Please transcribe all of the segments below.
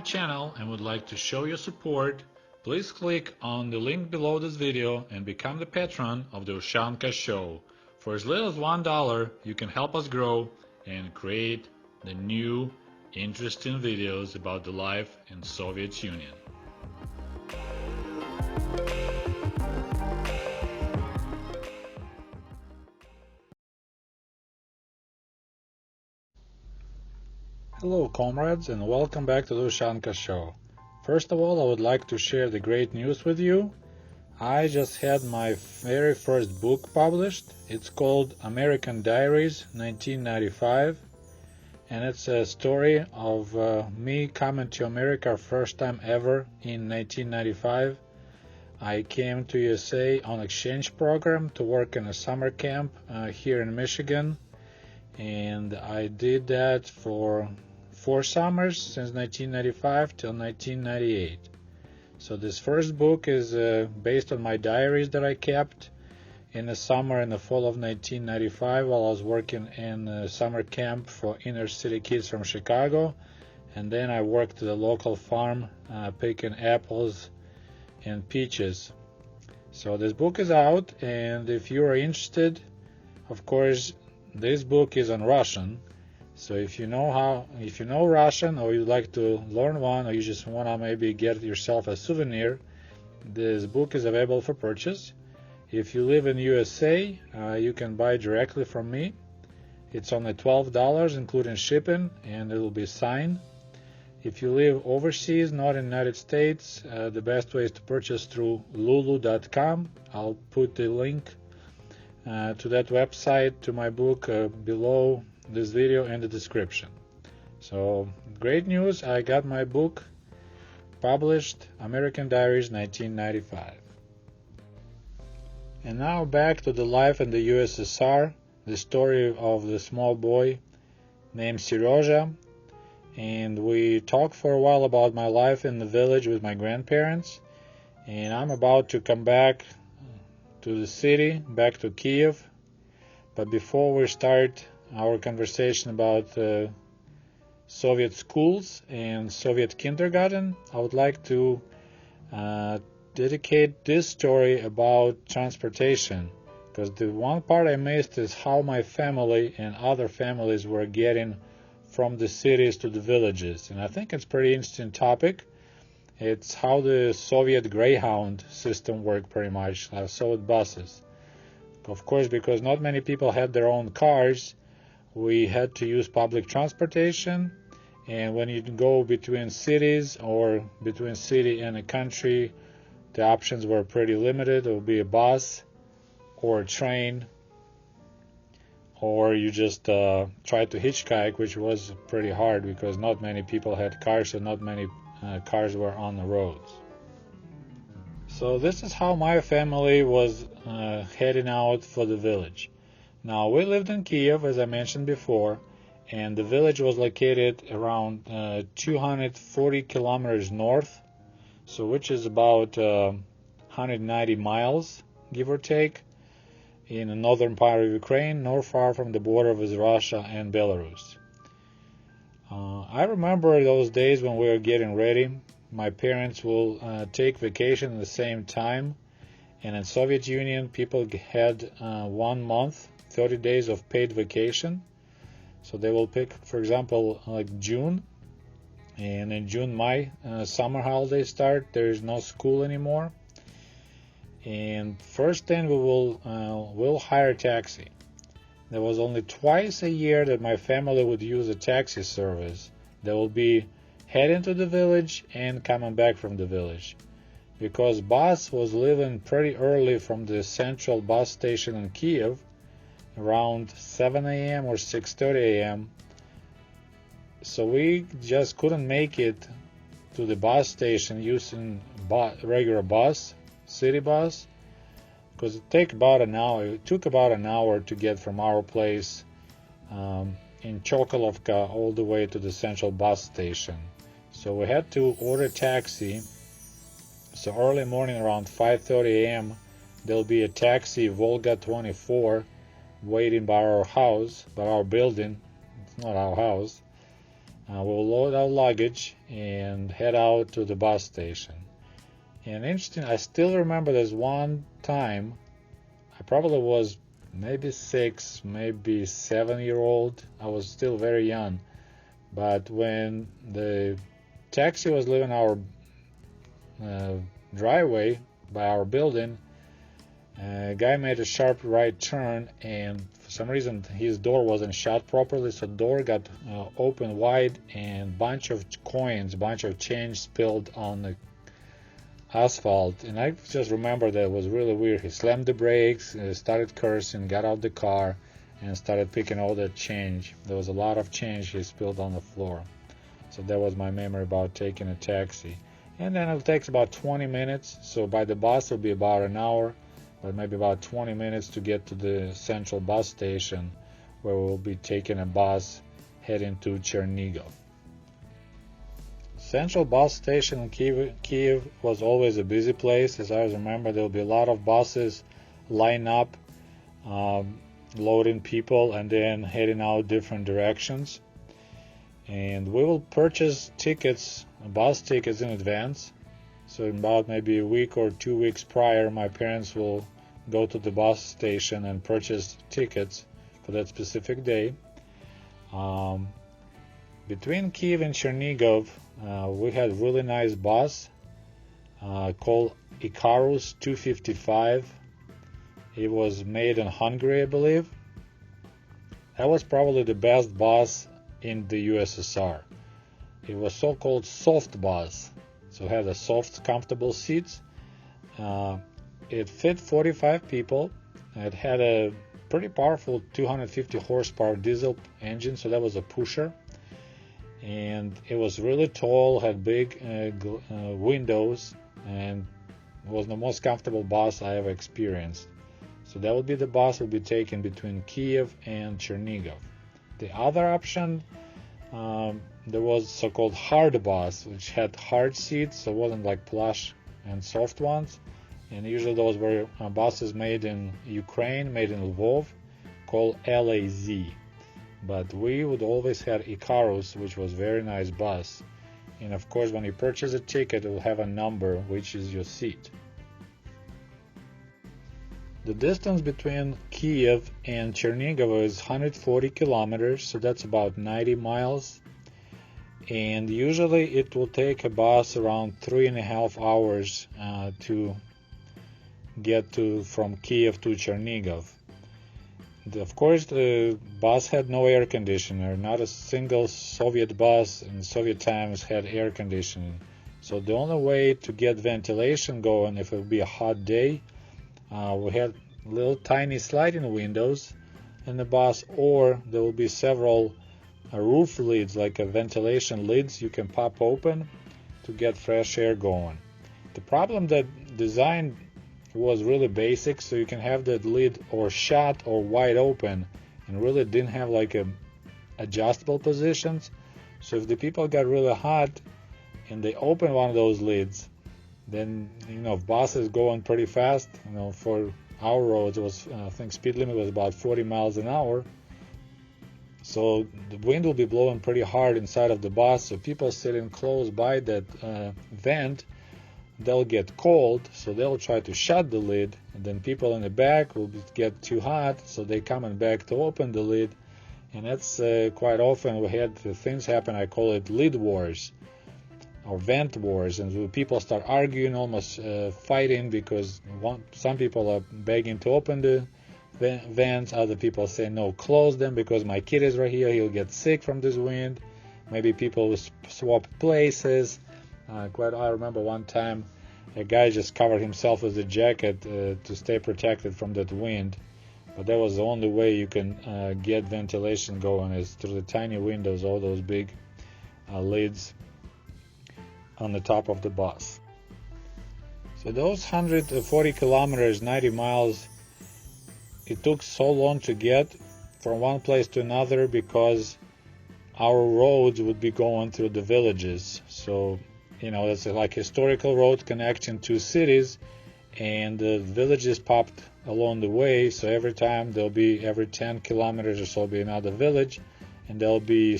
channel and would like to show your support, please click on the link below this video and become the patron of the Ushanka Show. For as little as $1, you can help us grow and create the new, interesting videos about the life in Soviet Union. Hello comrades, and welcome back to the Ushanka Show. First of all, I would like to share the great news with you. I just had my very first book published. It's called American Diaries 1995, and it's a story of me coming to America first time ever in 1995. I came to USA on exchange program to work in a summer camp here in Michigan, and I did that for 4 summers since 1995 till 1998. So this first book is based on my diaries that I kept in the summer and the fall of 1995 while I was working in a summer camp for inner city kids from Chicago, and then I worked at a local farm picking apples and peaches. So this book is out, and if you are interested, of course this book is on Russian. So if you know Russian, or you'd like to learn one, or you just want to maybe get yourself a souvenir, this book is available for purchase. If you live in USA, you can buy directly from me. It's only $12 including shipping, and it will be signed. If you live overseas, not in the United States, the best way is to purchase through lulu.com. I'll put the link to that website to my book below this video in the description. So great news, I got my book published, American Diaries 1995. And now back to the life in the USSR, the story of the small boy named Serozha. And we talked for a while about my life in the village with my grandparents, and I'm about to come back to the city, back to Kiev. But before we start our conversation about Soviet schools and Soviet kindergarten, I would like to dedicate this story about transportation, because the one part I missed is how my family and other families were getting from the cities to the villages. And I think it's a pretty interesting topic. It's how the Soviet Greyhound system worked pretty much, Soviet buses. Of course, because not many people had their own cars, we had to use public transportation, and when you go between cities or between city and a country, the options were pretty limited. It would be a bus or a train, or you just try to hitchhike, which was pretty hard because not many people had cars and not many cars were on the roads. So this is how my family was heading out for the village. Now, we lived in Kiev, as I mentioned before, and the village was located around 240 kilometers north, so which is about 190 miles, give or take, in the northern part of Ukraine, not far from the border with Russia and Belarus. I remember those days when we were getting ready. My parents will take vacation at the same time, and in Soviet Union people had 1 month, 30 days of paid vacation. So they will pick, for example, like June, and in June my summer holidays start. There is no school anymore, and first thing we'll hire a taxi. There was only twice a year that my family would use a taxi service. They will be heading to the village and coming back from the village, because bus was leaving pretty early from the central bus station in Kiev around 7 a.m. or 6:30 a.m. So we just couldn't make it to the bus station using regular bus, city bus, because it took about an hour to get from our place in Chokolovka all the way to the central bus station. So we had to order a taxi. So early morning around 5:30 a.m. there'll be a taxi Volga 24 waiting by our house, by our building. It's not our house. We'll load our luggage and head out to the bus station. And interesting, I still remember this one time. I probably was maybe 6, maybe 7-year-old. I was still very young. But when the taxi was leaving our driveway by our building, a guy made a sharp right turn, and for some reason his door wasn't shut properly, so the door got open wide, and bunch of coins, bunch of change spilled on the asphalt. And I just remember that it was really weird. He slammed the brakes, started cursing, got out the car, and started picking all that change. There was a lot of change he spilled on the floor. So that was my memory about taking a taxi. And then it takes about 20 minutes. So by the bus it'll be about an hour, but maybe about 20 minutes to get to the central bus station, where we'll be taking a bus heading to Chernigov. Central bus station in Kiev was always a busy place. As I remember, there will be a lot of buses line up, loading people and then heading out different directions. And we will purchase tickets, bus tickets in advance. So about maybe a week or 2 weeks prior, my parents will go to the bus station and purchase tickets for that specific day. Between Kiev and Chernigov, we had a really nice bus called Icarus 255. It was made in Hungary, I believe. That was probably the best bus in the USSR. It was so-called soft bus, so it had a soft, comfortable seats. It fit 45 people. It had a pretty powerful 250 horsepower diesel engine, so that was a pusher. And it was really tall, had big windows, and was the most comfortable bus I ever experienced. So that would be the bus we'll be taking between Kiev and Chernigov. The other option, there was so-called hard bus, which had hard seats, so it wasn't like plush and soft ones. And usually those were buses made in Ukraine, made in Lvov, called LAZ. But we would always have Icarus, which was very nice bus. And of course, when you purchase a ticket, it will have a number, which is your seat. The distance between Kiev and Chernigov is 140 kilometers, so that's about 90 miles. And usually it will take a bus around 3.5 hours to get from Kiev to Chernigov. Of course, the bus had no air conditioner. Not a single Soviet bus in Soviet times had air conditioning. So the only way to get ventilation going, if it would be a hot day, we had little tiny sliding windows in the bus, or there will be several roof lids, like a ventilation lids you can pop open to get fresh air going. The problem that design was really basic, so you can have that lid or shut or wide open, and really didn't have like a adjustable positions. So if the people got really hot and they open one of those lids, then if bus is going pretty fast, for our roads, it was I think speed limit was about 40 miles an hour. So the wind will be blowing pretty hard inside of the bus. So people sitting close by that vent, they'll get cold, so they'll try to shut the lid, and then people in the back will get too hot, so they coming back to open the lid. And that's quite often we had things happen. I call it lid wars or vent wars, and people start arguing, almost fighting, because some people are begging to open the vents, other people say no, close them because my kid is right here, he'll get sick from this wind. Maybe people will swap places. I remember one time a guy just covered himself with a jacket to stay protected from that wind, but that was the only way you can get ventilation going, is through the tiny windows, all those big lids on the top of the bus. So those 140 kilometers, 90 miles, it took so long to get from one place to another because our roads would be going through the villages. So it's like historical road connecting two cities, and the villages popped along the way. So every time every 10 kilometers or so be another village, and there'll be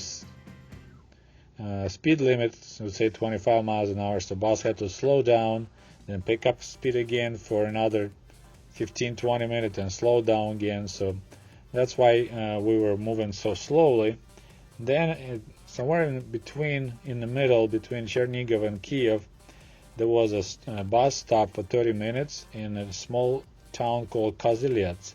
speed limit, let's say 25 miles an hour, so bus had to slow down, then pick up speed again for another 15-20 minutes and slow down again. So that's why we were moving so slowly. Then somewhere in the middle between Chernigov and Kiev, there was a bus stop for 30 minutes in a small town called Kozilets.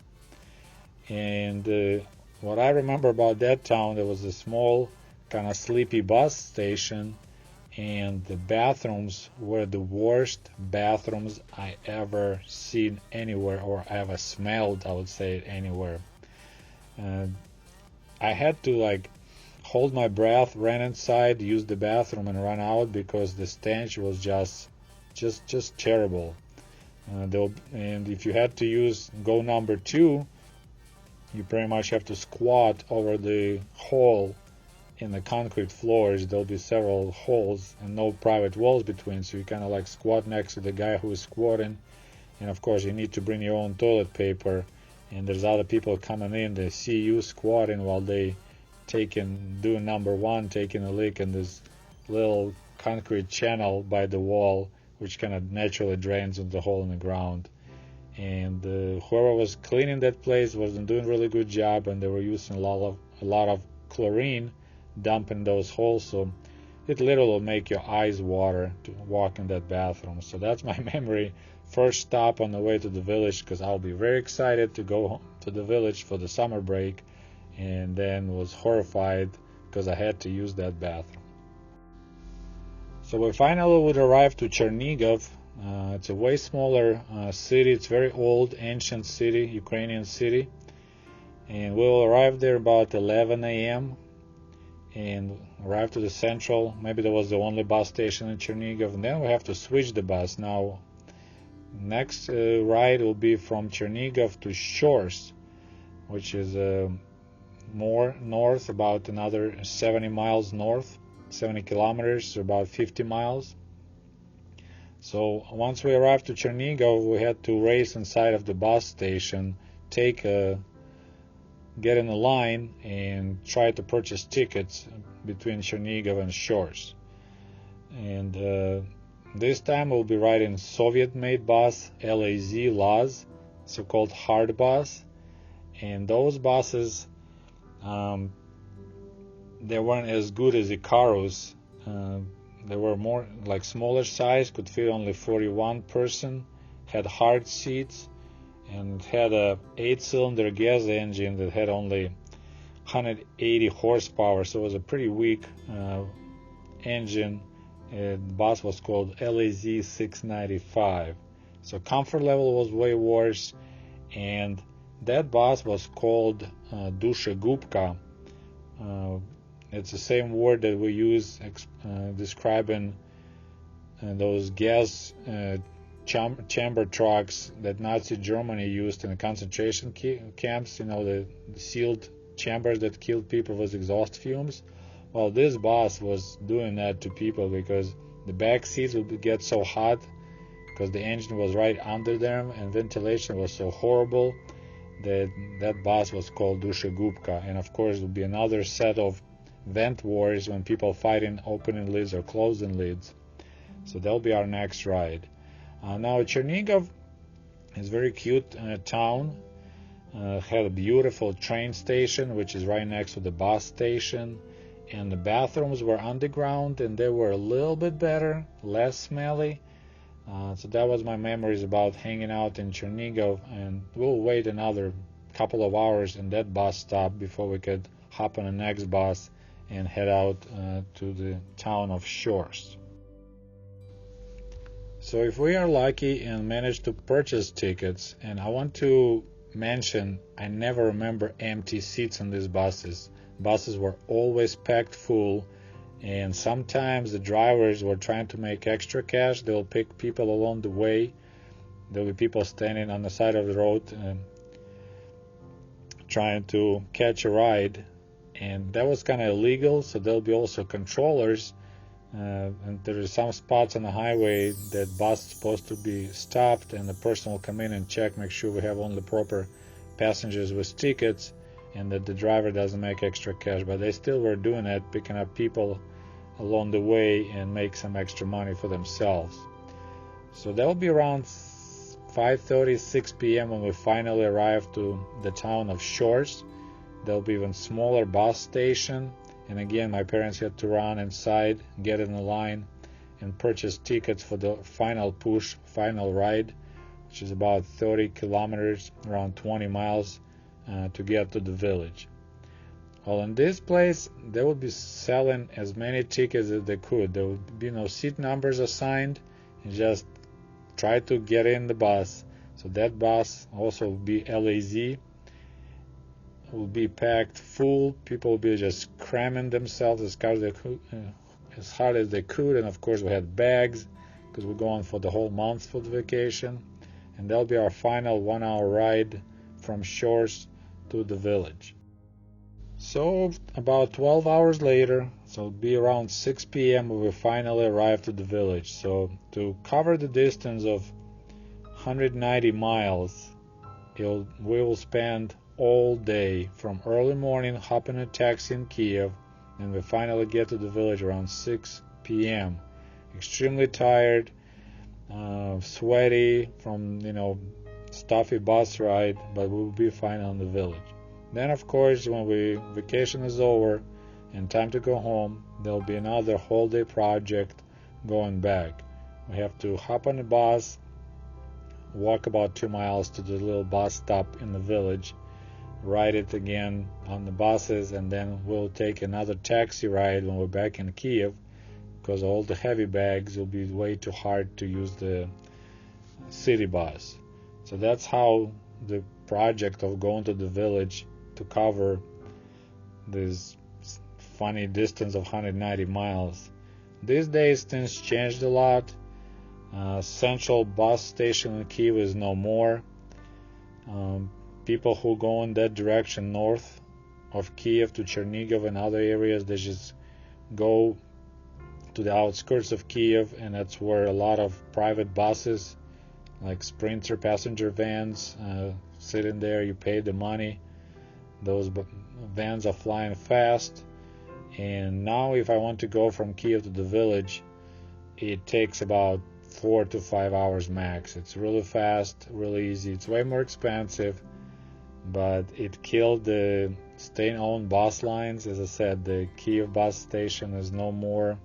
And what I remember about that town, there was a small kind of sleepy bus station, and the bathrooms were the worst bathrooms I ever seen anywhere, or ever smelled, I would say, anywhere. I had to hold my breath, ran inside, use the bathroom, and run out because the stench was just terrible. And if you had to go number 2, you pretty much have to squat over the hole in the concrete floors. There'll be several holes and no private walls between, so you kind of squat next to the guy who is squatting. And of course you need to bring your own toilet paper, and there's other people coming in, they see you squatting while they doing number 1, taking a leak in this little concrete channel by the wall, which kind of naturally drains into the hole in the ground. And whoever was cleaning that place wasn't doing a really good job, and they were using a lot of chlorine dumping those holes, so it literally will make your eyes water to walk in that bathroom. So that's my memory. First stop on the way to the village, because I'll be very excited to go to the village for the summer break, and then was horrified because I had to use that bathroom. So we finally would arrive to Chernigov. It's a way smaller city. It's a very old, ancient city, Ukrainian city. And we'll arrive there about 11 a.m. and arrive to the central. Maybe there was the only bus station in Chernigov. And then we have to switch the bus. Now, next ride will be from Chernigov to Shors, which is more north, about another 70 miles north, 70 kilometers, about 50 miles. So once we arrived to Chernigov, we had to race inside of the bus station, get in a line and try to purchase tickets between Chernigov and Shors. And this time we'll be riding Soviet-made bus, LAZ, so-called hard bus. And those buses, they weren't as good as Icarus. They were more smaller size, could fit only 41 person, had hard seats, and had a 8-cylinder gas engine that had only 180 horsepower, so it was a pretty weak engine. The bus was called LAZ 695. So comfort level was way worse, and that bus was called Dushegubka. It's the same word that we use describing those gas chamber trucks that Nazi Germany used in the concentration camps, the sealed chambers that killed people with exhaust fumes. Well, this bus was doing that to people because the back seats would get so hot because the engine was right under them and ventilation was so horrible that bus was called Dushegubka. And of course, there would be another set of vent wars when people fighting opening lids or closing lids. So that'll be our next ride. Now Chernigov is a very cute town. Had a beautiful train station which is right next to the bus station, and the bathrooms were underground and they were a little bit better, less smelly. So that was my memories about hanging out in Chernigov, and we'll wait another couple of hours in that bus stop before we could hop on the next bus and head out to the town of Shors. So if we are lucky and manage to purchase tickets, and I want to mention, I never remember empty seats in these buses. Buses were always packed full, and sometimes the drivers were trying to make extra cash. They'll pick people along the way. There'll be people standing on the side of the road trying to catch a ride, and that was kind of illegal. So there'll be also controllers, and there are some spots on the highway that bus is supposed to be stopped, and the person will come in and check, make sure we have only proper passengers with tickets and that the driver doesn't make extra cash. But they still were doing it, picking up people along the way and make some extra money for themselves. So that will be around 5:30, 6 p.m. when we finally arrive to the town of Shores. There'll be even smaller bus station, and again my parents had to run inside, get in the line, and purchase tickets for the final push, final ride, which is about 30 kilometers, around 20 miles, to get to the village. Well, in this place, they would be selling as many tickets as they could. There would be no seat numbers assigned, and just try to get in the bus. So that bus also will be LAZ, will be packed full. People will be just cramming themselves as hard as they could. And of course, we had bags because we're going for the whole month for the vacation. And that'll be our final 1 hour ride from Shores to the village. So about 12 hours later, so it'll be around 6 p.m. we will finally arrive to the village. So to cover the distance of 190 miles, we will spend all day from early morning hopping a taxi in Kiev, and we finally get to the village around 6 p.m. Extremely tired, sweaty from stuffy bus ride, but we'll be fine on the village. Then of course when vacation is over and time to go home, there'll be another whole day project going back. We have to hop on the bus, walk about 2 miles to the little bus stop in the village, ride it again on the buses, and then we'll take another taxi ride when we're back in Kiev, because all the heavy bags will be way too hard to use the city bus. So that's how the project of going to the village to cover this funny distance of 190 miles. These days things changed a lot. Central bus station in Kiev is no more. People who go in that direction north of Kiev to Chernihiv and other areas, they just go to the outskirts of Kiev, and that's where a lot of private buses like Sprinter passenger vans sitting there. You pay the money. Those vans are flying fast, and now if I want to go from Kiev to the village, it takes about 4 to 5 hours max. It's really fast, really easy. It's way more expensive, but it killed the state-owned bus lines. As I said, the Kiev bus station is no more,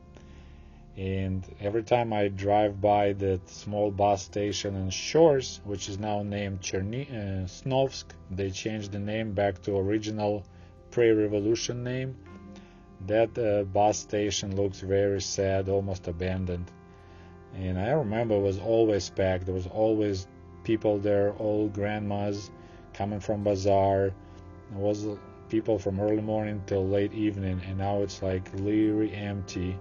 and every time I drive by that small bus station in Shores, which is now named Snovsk, they changed the name back to original pre-revolution name. That bus station looks very sad, almost abandoned. And I remember it was always packed. There was always people there, old grandmas coming from bazaar. There was people from early morning till late evening, and now it's like literally empty.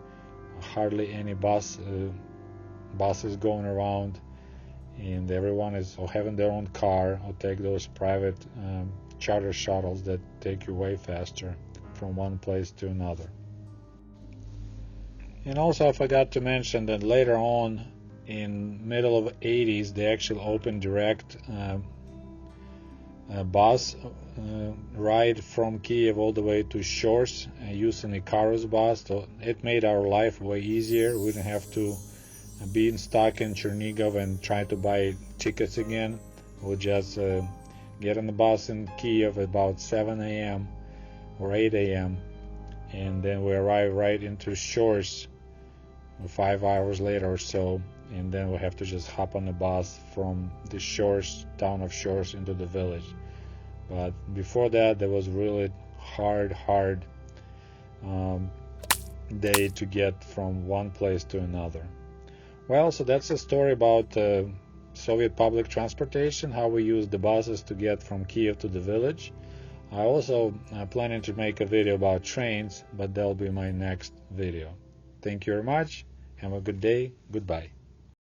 Hardly any buses going around, and everyone is having their own car or take those private charter shuttles that take you way faster from one place to another. And also I forgot to mention that later on, in middle of 80s, they actually opened direct bus ride from Kiev all the way to Shores using Icarus bus. So it made our life way easier. We didn't have to be stuck in Chernihiv and try to buy tickets again. We'll just get on the bus in Kiev at about 7 a.m. or 8 a.m. and then we arrive right into Shores 5 hours later or so, and then we have to just hop on the bus from the Shores, town of Shores, into the village. But before that, there was really hard day to get from one place to another. Well, so that's a story about Soviet public transportation, how we used the buses to get from Kiev to the village. I also planning to make a video about trains, but that'll be my next video. Thank you very much. Have a good day. Goodbye.